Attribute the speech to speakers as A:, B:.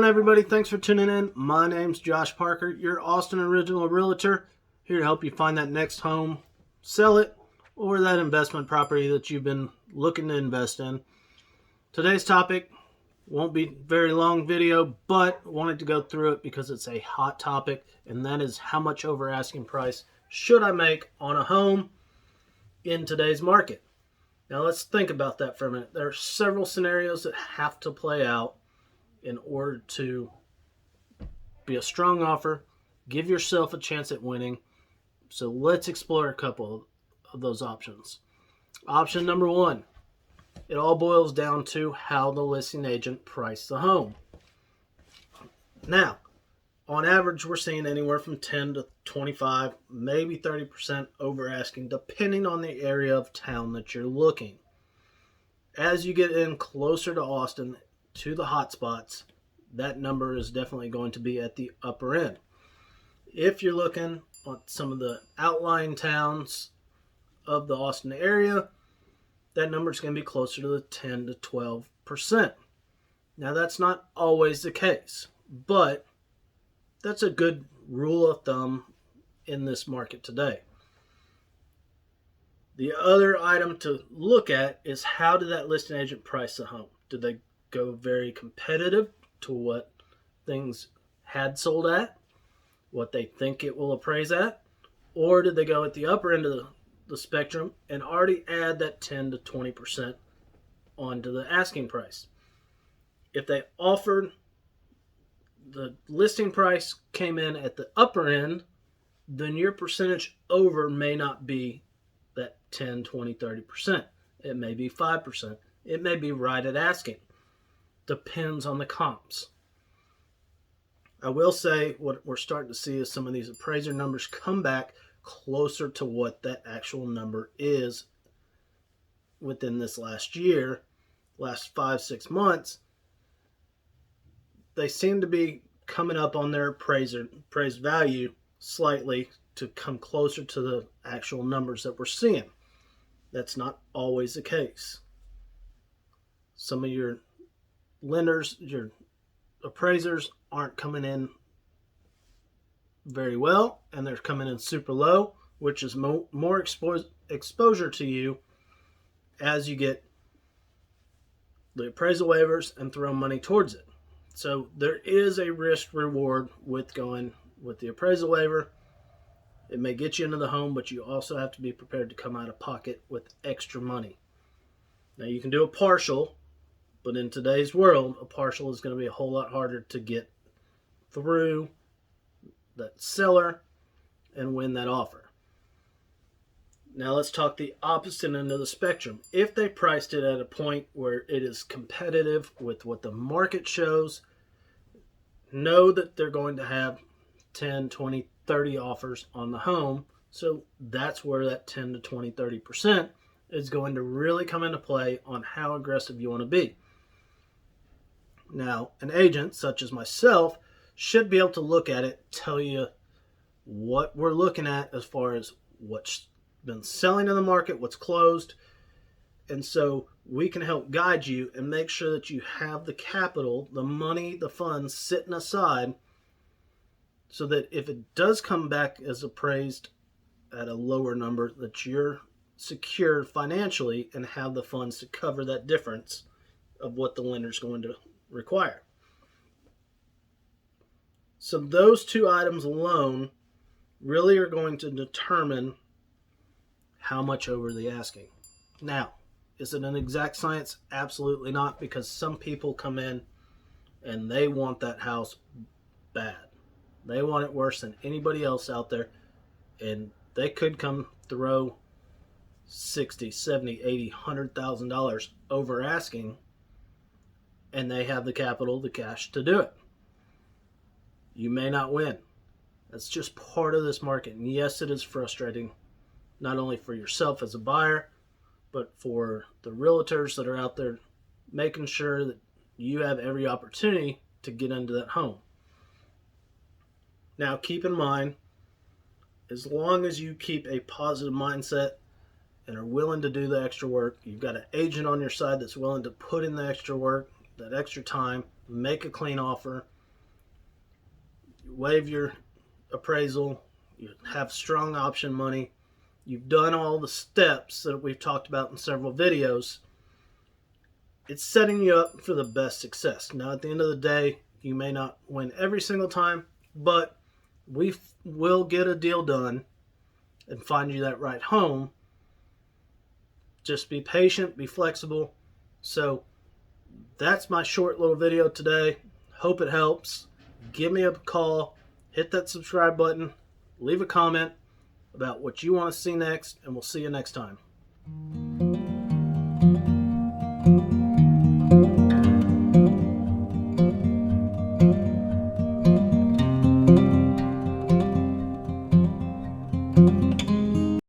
A: everybody? Thanks for tuning in. My name's Josh Parker, your Austin original realtor, here to help you find that next home, sell it, or that investment property that you've been looking to invest in. Today's topic won't be very long video, but wanted to go through it because it's a hot topic, and that is how much over asking price should I make on a home in today's market. Now let's think about that for a minute. There are several scenarios that have to play out in order to be a strong offer, give yourself a chance at winning. So let's explore a couple of those options. Option number one, it all boils down to how the listing agent priced the home. Now, on average, we're seeing anywhere from 10 to 25, maybe 30% over asking, depending on the area of town that you're looking. As you get in closer to Austin, to the hot spots, that number is definitely going to be at the upper end. If you're looking at some of the outlying towns of the Austin area, that number is going to be closer to the 10 to 12%. Now, that's not always the case, but that's a good rule of thumb in this market today. The other item to look at is how did that listing agent price the home? Did they go very competitive to what things had sold at, what they think it will appraise at, or did they go at the upper end of the spectrum and already add that 10 to 20% onto the asking price? If they offered, the listing price came in at the upper end, then your percentage over may not be that 10, 20, 30%. It may be 5%. It may be right at asking. Depends on the comps. I will say what we're starting to see is some of these appraiser numbers come back closer to what that actual number is within this last year, last 5-6 months. They seem to be coming up on their appraised value slightly to come closer to the actual numbers that we're seeing. That's not always the case. Some of your lenders, your appraisers aren't coming in very well, and they're coming in super low, which is more exposure to you as you get the appraisal waivers and throw money towards it. So there is a risk reward with going with the appraisal waiver. It may get you into the home, but you also have to be prepared to come out of pocket with extra money. Now you can do a partial, but in today's world, a partial is going to be a whole lot harder to get through that seller and win that offer. Now let's talk the opposite end of the spectrum. If they priced it at a point where it is competitive with what the market shows, know that they're going to have 10, 20, 30 offers on the home. So that's where that 10 to 20, 30% is going to really come into play on how aggressive you want to be. Now, an agent such as myself should be able to look at it, tell you what we're looking at as far as what's been selling in the market, what's closed. And so we can help guide you and make sure that you have the capital, the money, the funds sitting aside so that if it does come back as appraised at a lower number, that you're secure financially and have the funds to cover that difference of what the lender's going to require. So those two items alone really are going to determine how much over the asking. Now, is it an exact science? Absolutely not, because some people come in and they want that house bad. They want it worse than anybody else out there, and they could come throw $60, $70, $80, $100,000 over asking, and they have the capital, the cash to do it. You may not win. That's just part of this market. And yes, it is frustrating, not only for yourself as a buyer, but for the realtors that are out there making sure that you have every opportunity to get into that home. Now, keep in mind, as long as you keep a positive mindset and are willing to do the extra work, you've got an agent on your side that's willing to put in the extra work, that extra time, make a clean offer, waive your appraisal, you have strong option money, you've done all the steps that we've talked about in several videos. It's setting you up for the best success. Now, at the end of the day, you may not win every single time, but we will get a deal done and find you that right home. Just be patient, be flexible. So that's my short little video today. Hope it helps. Give me a call, hit that subscribe button, leave a comment about what you want to see next, and we'll see you next time.